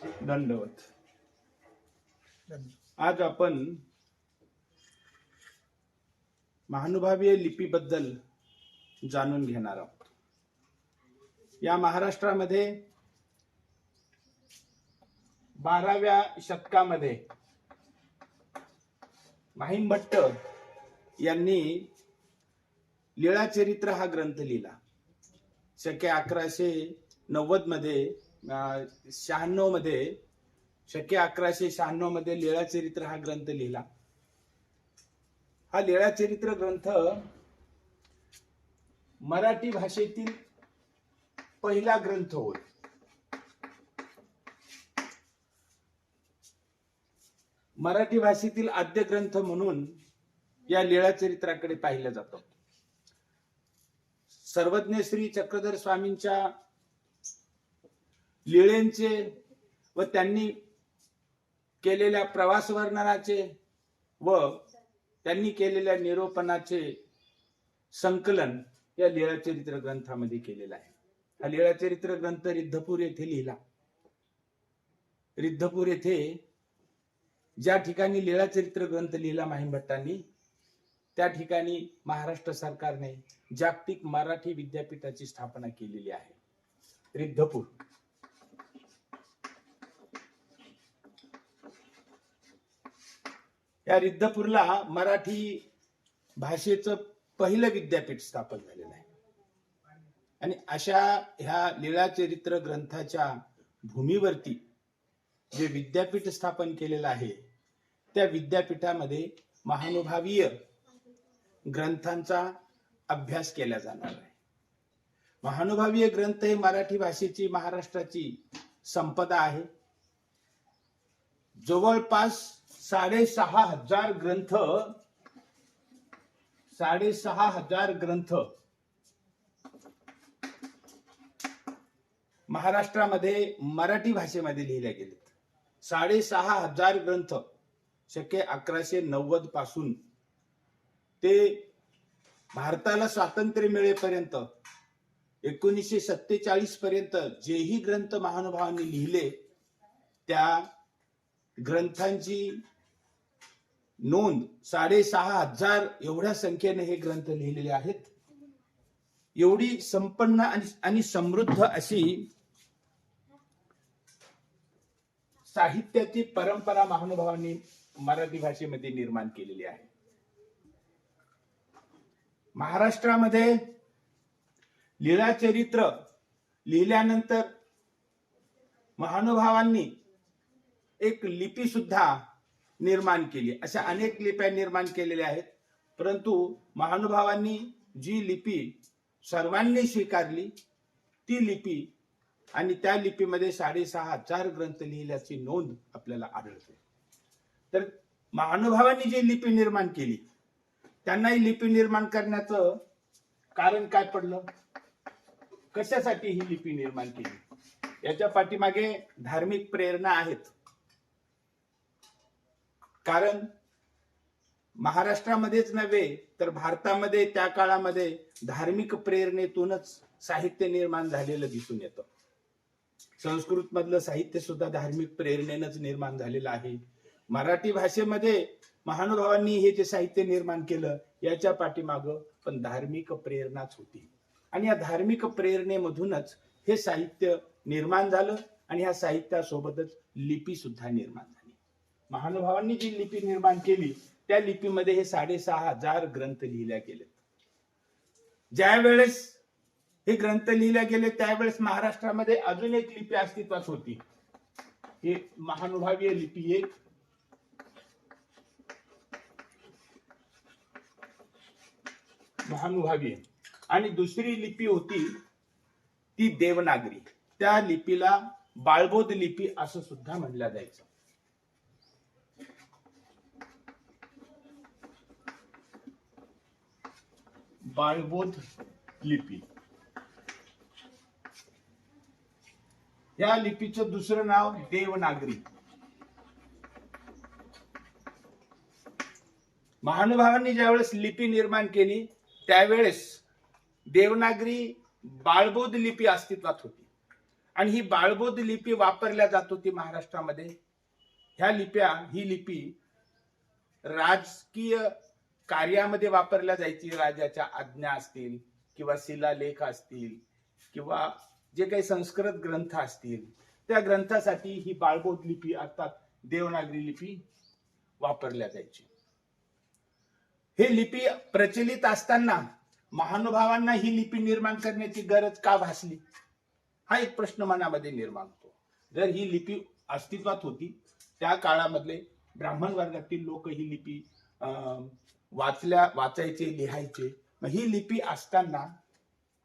दंडवत. आज आपण महानुभावीय लिपीबद्दल जाणून घेणार आहोत. या महाराष्ट्रामध्ये 12व्या शतकामध्ये माहिमभट्ट यांनी लीळाचरित्र हा ग्रंथ लिहिला. शके 1190 मध्ये 96 मध्ये शके 1196 मध्ये लीळाचरित्र हा ग्रंथ लिहिला. हा लीळाचरित्र ग्रंथ मराठी भाषेतील पहिला ग्रंथ होय. मराठी भाषेतील आद्य ग्रंथ म्हणून या लीळाचरित्राकडे पाहिलं जातं. सर्वज्ञ श्री चक्रधर स्वामींच्या लीळेंचे व त्यांनी केलेल्या प्रवास वर्णनाचे व त्यांनी केलेल्या निरूपणाचे संकलन या लीळाचरित्र ग्रंथामध्ये केलेलं आहे. हा लीळाचरित्र ग्रंथ रिद्धपूर येथे लिहिला. रिद्धपूर येथे ज्या ठिकाणी लीळाचरित्र ग्रंथ लिहिला माहिमभट्टांनी, त्या ठिकाणी महाराष्ट्र सरकारने जागतिक मराठी विद्यापीठाची स्थापना केलेली आहे. रिद्धपूर या रिद्धपूरला मराठी भाषेचं पहिलं विद्यापीठ स्थापन झालेलं आहे. आणि अशा ह्या लीळाचरित्र ग्रंथाच्या भूमीवरती जे विद्यापीठ स्थापन केलेलं आहे, त्या विद्यापीठामध्ये महानुभावीय ग्रंथांचा अभ्यास केला जाणार आहे. महानुभावीय ग्रंथ हे मराठी भाषेची, महाराष्ट्राची संपदा आहे. जवळपास 6,500 ग्रंथ 6,500 ग्रंथ महाराष्ट्रामध्ये मराठी भाषेमध्ये लिहिले गेलेत. 6,500 ग्रंथ शके 1190 पासून ते भारताला स्वातंत्र्य मिळेपर्यंत 1947 पर्यंत जेही ग्रंथ महानुभावांनी लिहिले, त्या ग्रंथांची नोंद 6,500 एवढ्या संख्येने हे ग्रंथ लिहिलेले आहेत. एवढी संपन्न आणि समृद्ध अशी साहित्याची परंपरा महानुभावांनी मराठी भाषेमध्ये निर्माण केलेली आहे. महाराष्ट्रामध्ये लीळाचरित्र लिहिल्यानंतर महानुभावांनी एक लिपी सुद्धा निर्माण केली. अशा अनेक लिप्या निर्माण केलेल्या आहेत. परंतु महानुभावांनी जी लिपी सर्वांनी स्वीकारली, ती लिपी आणि त्या लिपीमध्ये 6,500 ग्रंथ लिहिल्याची नोंद आपल्याला आढळते. तर महानुभावांनी जी लिपी निर्माण केली, त्यांना ही लिपी निर्माण करण्याचं कारण काय पडलं, कशासाठी ही लिपी निर्माण केली, याच्या पाठीमागे धार्मिक प्रेरणा आहेत. कारण महाराष्ट्रामध्येच नव्हे तर भारतामध्ये त्या काळामध्ये धार्मिक प्रेरणेतूनच साहित्य निर्माण झालेलं दिसून येतं. संस्कृत मधलं साहित्य सुद्धा धार्मिक प्रेरणेनंच निर्माण झालेलं आहे. मराठी भाषेमध्ये महानुभावांनी हे जे साहित्य निर्माण केलं, याच्या पाठीमागं पण धार्मिक प्रेरणाच होती. आणि या धार्मिक प्रेरणेमधूनच हे साहित्य निर्माण झालं आणि ह्या साहित्यासोबतच लिपी सुद्धा निर्माण झाली. महानुभावांनी जी लिपी निर्माण केली, त्या लिपीमध्ये हे 6,500 ग्रंथ लिहिल्या गेले. ज्या वेळेस हे ग्रंथ लिहिल्या गेले, त्यावेळेस महाराष्ट्रामध्ये अजून एक लिपी अस्तित्वात होती. ही महानुभावीय लिपी एक महानुभावीय, आणि दुसरी लिपी होती ती देवनागरी. त्या लिपीला बाळबोध लिपी असं सुद्धा म्हणलं जायचं. बाळबोध लिपी, या लिपीचं दुसरं नाव देवनागरी. महानुभावांनी ज्यावेळेस लिपी निर्माण केली, त्यावेळेस देवनागरी बाळबोध लिपी अस्तित्वात होती. आणि ही बाळबोध लिपी वापरल्या जात होती महाराष्ट्रामध्ये. ही लिपी राजकीय कार्यामध्ये वापरल्या जायची. राजाच्या आज्ञा असतील किंवा शिलालेख असतील किंवा जे काही संस्कृत ग्रंथ असतील त्या ग्रंथासाठी ही बाळबोध लिपी अर्थात देवनागरी लिपी वापरल्या जायची. हे लिपी प्रचलित असताना महानुभावांना ही लिपी निर्माण करण्याची गरज का भासली, हा एक प्रश्न मनामध्ये निर्माण होतो. जर ही लिपी अस्तित्वात होती, त्या काळामधले ब्राह्मण वर्गातील लोक ही लिपी वाचायचे, लिहायचे. ही लिपी असताना,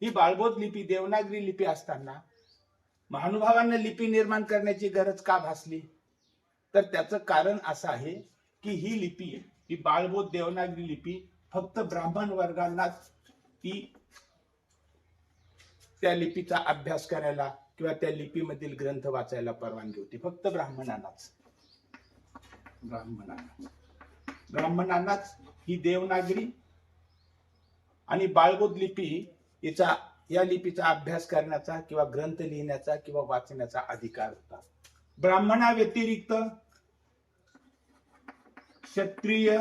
ही बाळबोध लिपी देवनागरी लिपी असताना महानुभावांना लिपी निर्माण करण्याची गरज का भासली, तर त्याचं कारण असं आहे की ही बाळबोध देवनागरी लिपी फक्त ब्राह्मण वर्गांनाच त्या लिपीचा अभ्यास करायला किंवा त्या लिपीमधील ग्रंथ वाचायला परवानगी होती. फक्त ब्राह्मणांनाच ही देवनागरी आणि बाळबोध लिपी या लिपीचा अभ्यास करण्याचा किंवा ग्रंथ लिहिण्याचा किंवा वाचण्याचा अधिकार होता. ब्राह्मणा व्यतिरिक्त क्षत्रिय,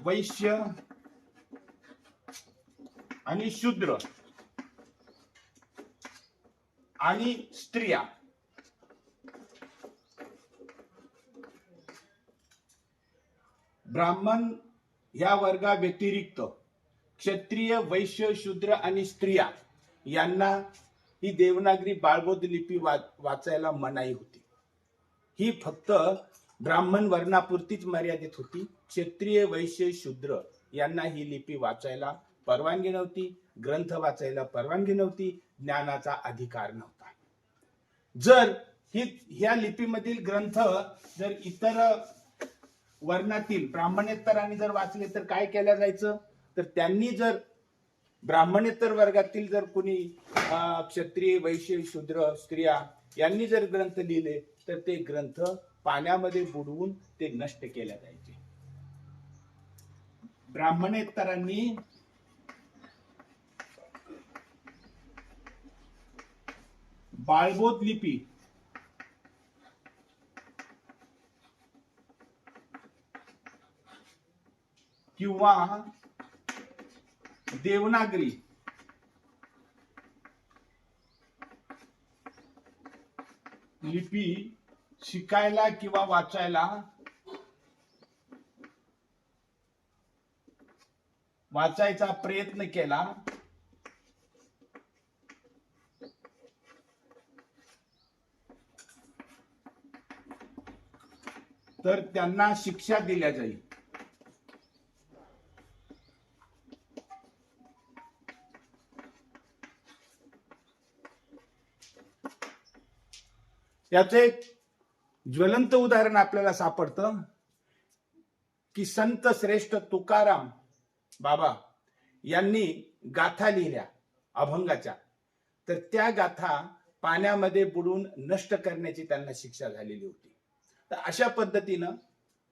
वैश्य आणि शूद्र आणि स्त्रिया ब्राह्मण या वर्गा व्यतिरिक्त क्षत्रिय, वैश्य, शूद्र आणि स्त्रिया यांना ही देवनागरी बाळबोध लिपी वाचायला मनाई होती. ही फक्त ब्राह्मण वर्णापुरतीच मर्यादित होती. क्षत्रिय, वैश्य, शूद्र यांना ही लिपी वाचायला परवानगी नव्हती, ग्रंथ वाचायला परवानगी नव्हती, ज्ञानाचा अधिकार नव्हता. जर ह्या लिपीमधील ग्रंथ जर इतर वर्णातील ब्राह्मणेतरांनी जर वाचले तर काय केलं जायचं, तर त्यांनी जर ब्राह्मणेतर वर्गातील जर कोणी क्षत्रिय, वैश्य, शूद्र, स्त्रिया यांनी जर ग्रंथ लिहिले तर ते ग्रंथ पाण्यामध्ये बुडवून ते नष्ट केले जायचे. ब्राह्मणेतरांनी बाळबोध लिपी किंवा देवनागरी लिपी शिकायला किंवा वाचायचा प्रयत्न केला तर त्यांना शिक्षा दिल्या जाईल. याचं एक ज्वलंत उदाहरण आपल्याला सापडतं की संत श्रेष्ठ तुकाराम बाबा यांनी गाथा लिहिल्या अभंगाच्या, तर त्या गाथा पाण्यामध्ये बुडून नष्ट करण्याची त्यांना शिक्षा झालेली होती. तर अशा पद्धतीनं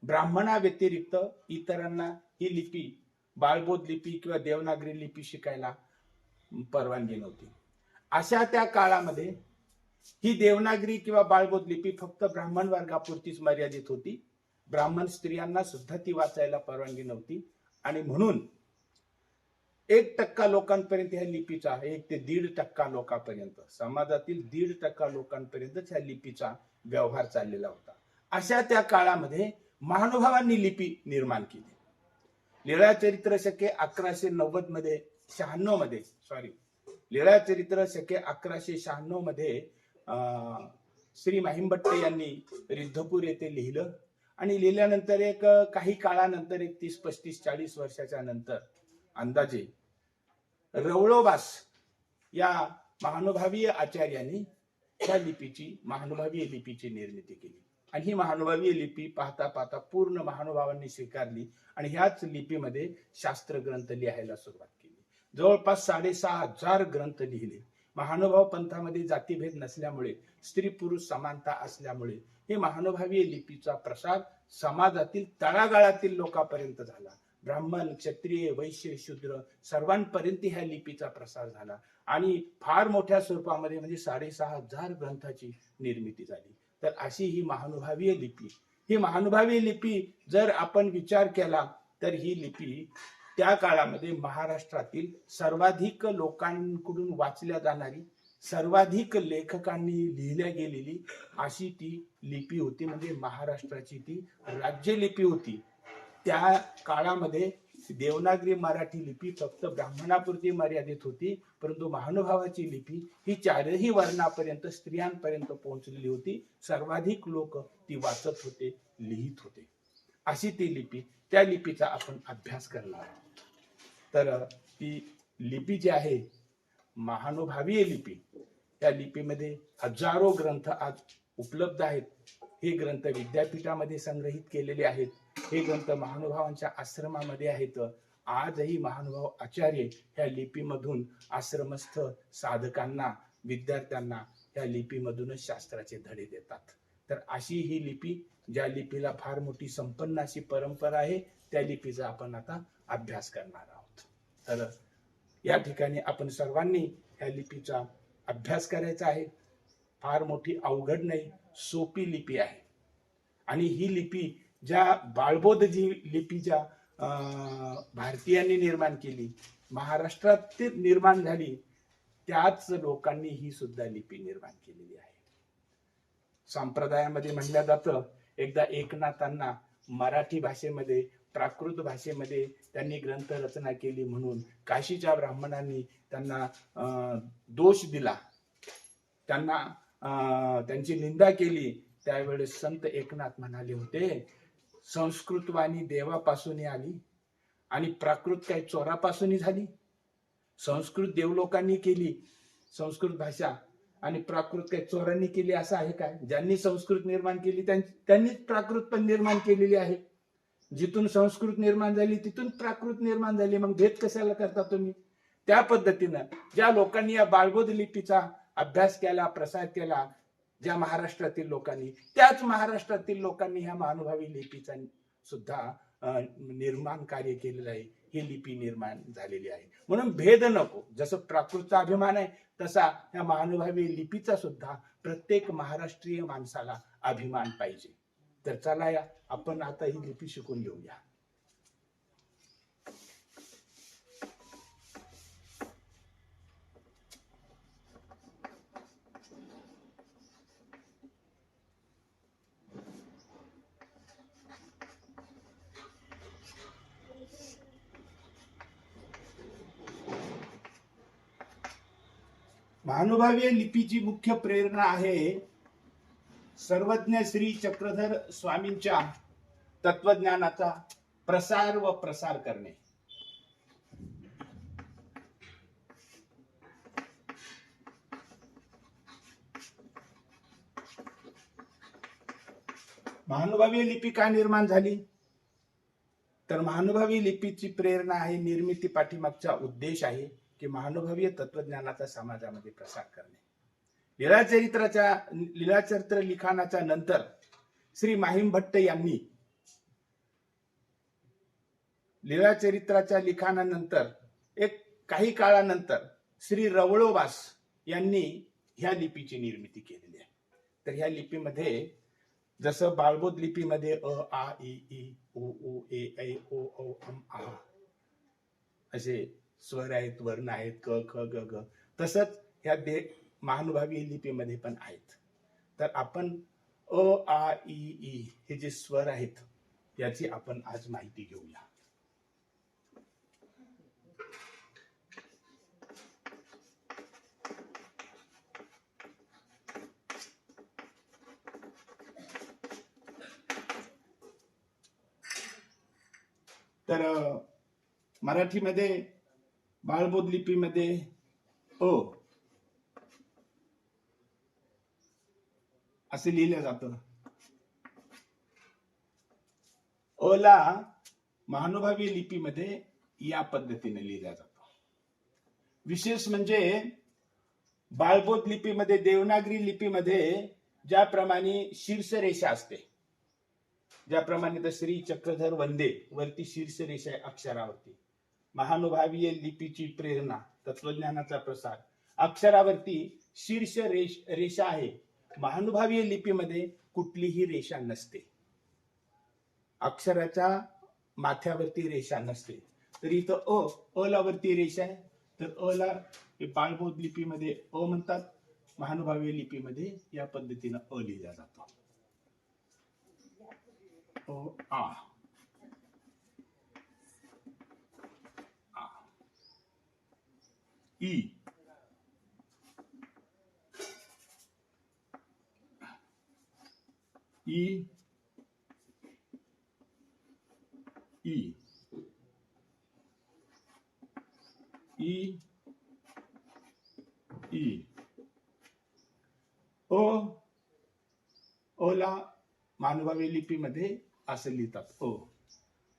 ब्राह्मणा व्यतिरिक्त इतरांना ही लिपी बाळबोध लिपी किंवा देवनागरी लिपी शिकायला परवानगी नव्हती. अशा त्या काळामध्ये ही देवनागरी किंवा बाळबोध लिपी फक्त ब्राह्मण वर्गापुरतीच मर्यादित होती. ब्राह्मण स्त्रियांना सुद्धा ती वाचायला परवानगी नव्हती आणि म्हणून 1% लोकांपर्यंत ह्या लिपीचा 1 ते 1.5% लोकांपर्यंत समाजातील 1.5% लोकांपर्यंतच ह्या लिपीचा व्यवहार चाललेला होता. अशा त्या काळामध्ये महानुभावांनी लिपी निर्माण केली. लीळा चरित्र शके 1196 मध्ये श्री महिमभट्ट यांनी रिद्धपूर येथे लिहिलं आणि लिहिल्यानंतर काही काळानंतर 30-35-40 वर्षाच्या नंतर अंदाजे रवळोबास या महानुभावीय आचार्यांनी त्या महानुभावीय लिपीची निर्मिती केली आणि ही महानुभावीय लिपी पाहता पाहता पूर्ण महानुभावांनी स्वीकारली आणि ह्याच लिपीमध्ये शास्त्र ग्रंथ लिहायला सुरुवात केली. जवळपास 6500 ग्रंथ लिहिले. महानुभाव पंथामध्ये जातीभेद नसल्यामुळे, स्त्री पुरुष समानता असल्यामुळे हे महानुभावीय लिपीचा प्रसार समाजातील तळागाळातील लोकांपर्यंत झाला. ब्राह्मण, क्षत्रिय, वैश्य, शूद्र सर्वांपर्यंत ह्या लिपीचा प्रसार झाला आणि फार मोठ्या स्वरूपामध्ये म्हणजे 6,500 ग्रंथाची निर्मिती झाली. तर अशी ही महानुभावीय लिपी, ही महानुभावीय लिपी जर आपण विचार केला तर ही लिपी त्या काळामध्ये महाराष्ट्रातील सर्वाधिक लोकांकडून वाचल्या जाणारी, सर्वाधिक लेखकांनी लिहिल्या गेलेली अशी ती लिपी होती. म्हणजे महाराष्ट्राची ती राज्य लिपी होती. त्या काळामध्ये देवनागरी मराठी लिपी फक्त ब्राह्मणापुरती मर्यादित होती, परंतु महानुभावाची लिपी ही चारही वर्णापर्यंत, स्त्रियांपर्यंत पोहोचलेली होती. सर्वाधिक लोक ती वाचत होते, लिहित होते. अशी ती लिपी, त्या लिपीचा आपण अभ्यास करणार आहोत. तर ती लिपी जी आहे महानुभावीय लिपी, त्या लिपीमध्ये हजारो ग्रंथ आज उपलब्ध आहेत. हे ग्रंथ विद्यापीठामध्ये संग्रहित केलेले आहेत. हे ग्रंथ महानुभावांच्या आश्रमामध्ये आहेत. आजही महानुभाव आचार्य ह्या लिपीमधून आश्रमस्थ साधकांना, विद्यार्थ्यांना ह्या लिपीमधूनच शास्त्राचे धडे देतात. तर अशी ही लिपी, ज्या लिपीला फार मोठी संपन्न अशी परंपरा आहे, त्या लिपीचा आपण आता अभ्यास करणार आहोत. तर या ठिकाणी आपण सर्वांनी ह्या लिपीचा अभ्यास करायचा आहे. फार मोठी अवघड नाही, सोपी लिपी आहे. आणि ही लिपी ज्या बाळबोध जी लिपी ज्या भारतीयांनी निर्माण केली, महाराष्ट्रात निर्माण झाली, त्याच लोकांनी ही सुद्धा लिपी निर्माण केलेली आहे. संप्रदायामध्ये म्हणलं जातं, एकदा एकनाथांना मराठी भाषेमध्ये, प्राकृत भाषेमध्ये त्यांनी ग्रंथ रचना केली म्हणून काशीच्या ब्राह्मणांनी त्यांना दोष दिला, त्यांना त्यांची निंदा केली. त्यावेळेस संत एकनाथ म्हणाले होते, संस्कृत वाणी देवापासून आली आणि प्राकृत काही चोरापासून झाली. संस्कृत देवलोकांनी केली संस्कृत भाषा, आणि प्राकृत काही चोरांनी केली असं आहे काय? ज्यांनी संस्कृत निर्माण केली त्यांनीच प्राकृत पण निर्माण केलेली आहे. जिथून संस्कृत निर्माण झाली तिथून प्राकृत निर्माण झाली. मग भेद कशाला करता तुम्ही? त्या पद्धतीनं ज्या लोकांनी या बाळबोध लिपीचा अभ्यास केला, प्रसार केला, ज्या महाराष्ट्रातील लोकांनी, त्याच महाराष्ट्रातील लोकांनी ह्या महानुभावी लिपीचा सुद्धा निर्माण कार्य केलेलं आहे. ही लिपी निर्माण झालेली आहे. म्हणून भेद नको. जसं प्राकृतचा अभिमान आहे, तसा ह्या महानुभावी लिपीचा सुद्धा प्रत्येक महाराष्ट्रीय माणसाला अभिमान पाहिजे. तर चला या आपण आता ही लिपी शिकून घेऊया. महानुभावीय लिपीची मुख्य प्रेरणा आहे सर्वज्ञ श्री चक्रधर स्वामींच्या तत्वज्ञानाचा प्रसार व प्रसार करणे. महानुभावीय लिपी का निर्माण झाली? तर महानुभावी लिपीची प्रेरणा आहे, निर्मिती पाठीमागचा उद्देश आहे की महानुभावीय तत्वज्ञानाचा समाजामध्ये प्रसार करणे. लीलाचरित्र लिखाणाच्या नंतर श्री माहीम भट्ट यांनी लीलाचरित्राच्या लिखाणानंतर एक काही काळानंतर श्री रवळोबास यांनी ह्या लिपीची निर्मिती केलेली आहे. तर ह्या लिपीमध्ये जसं बाळबोध लिपीमध्ये अ आ इ ई उ ऊ ए ऐ ओ औ अम आ असे स्वर आहेत, वर्ण आहेत, क ख ग घ, तसंच ह्या महानुभावी लिपीमध्ये पण आहेत. तर आपण अ आ इ ई हे जे स्वर आहेत याची आपण आज माहिती घेऊया. तर मराठीमध्ये बाळबोध लिपीमध्ये अ असे लिहिलं जातं. अ ला महानुभावी लिपीमध्ये या पद्धतीने लिहिला जातो. विशेष म्हणजे बाळबोध लिपीमध्ये, देवनागरी लिपीमध्ये ज्याप्रमाणे शीर्षरेषा असते, ज्याप्रमाणे श्री चक्रधर वंदे वरती शीर्षरेषा अक्षरावरती, महानुभावीय लिपीची प्रेरणा, तत्वज्ञानाचा प्रसार अक्षरावरती शीर्ष रेषा आहे. महानुभावीय लिपीमध्ये कुठलीही रेषा नसते. अक्षराच्या माथ्यावरती रेषा नसते. तर इथं अ ला वरती रेषा आहे, तर अ ला बाळबोध लिपीमध्ये अ म्हणतात. महानुभावीय लिपीमध्ये या पद्धतीनं अ लिहिला जातो. अ आ ई ई ई ई ई अ ला मानवावी लिपीमध्ये असं लिहितात.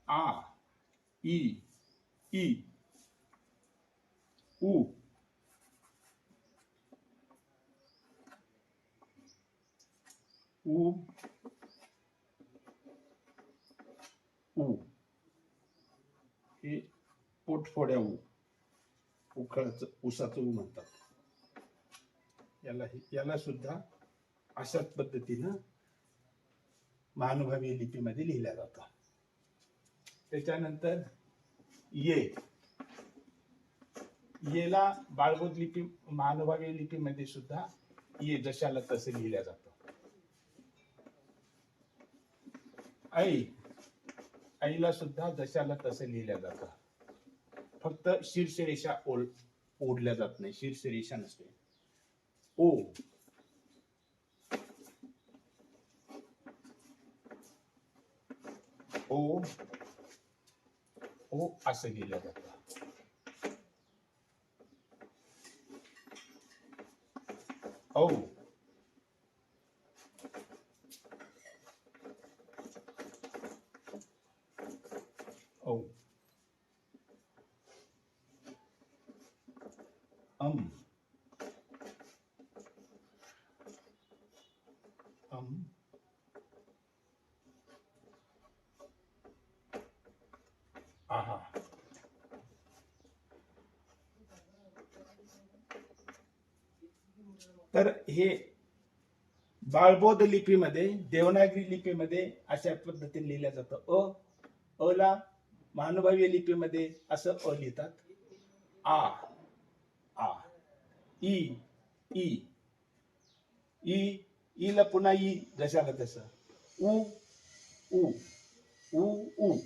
आ ई ई उ उ उ हे पोटफोड्या उखळाचं उसाचं उ म्हणतात. याला सुद्धा अशाच पद्धतीनं महानुभावी लिपीमध्ये लिहिल्या जातं. त्याच्यानंतर येला बाळबोध लिपी महानुभावी लिपीमध्ये सुद्धा ये जशाला तसं लिहिल्या जातं. आईला सुद्धा जशाला तसं लिहिल्या जातं. फक्त शीर्षरेषा ओढल्या जात नाही, शीर्षरेषा नसते. ओ ओ ओ असं लिहिलं जातं. औ औ अम आहा तर हे बाळबोध लिपीमध्ये, देवनागरी लिपीमध्ये अशा पद्धतीने लिहिलं जातं. अ ला महानुभावी लिपीमध्ये असं अ लिहितात. आ आ ई ई ई ला पुन्हा ई जशाला तसं. उ उ उ उ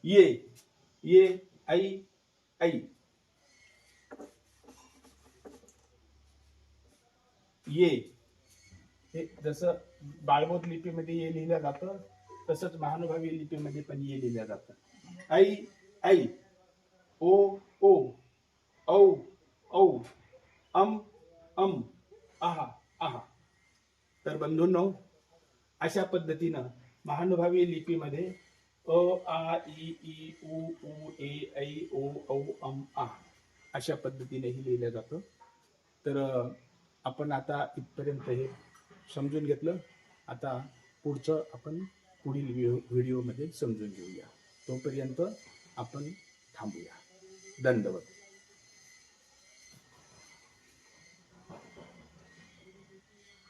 ये आई आई ये. हे जसं बाळबोध लिपीमध्ये ये लिहिलं जातं, तसंच महानुभावी लिपीमध्ये पण ये लिहिलं जातं. आई आई ओ ओ औ औ अम आहा आहा. तर बंधूंनो, अशा पद्धतीनं महानुभावी लिपीमध्ये अ आ ई उ ए ऐ ओ औ अम आ अशा पद्धतीनेही लिहिलं जातं. तर आपण आता इथपर्यंत हे समजून घेतलं. आता पुढचं आपण पुढील व्हिडिओमध्ये समजून घेऊया. तोपर्यंत आपण थांबूया. दंडवत.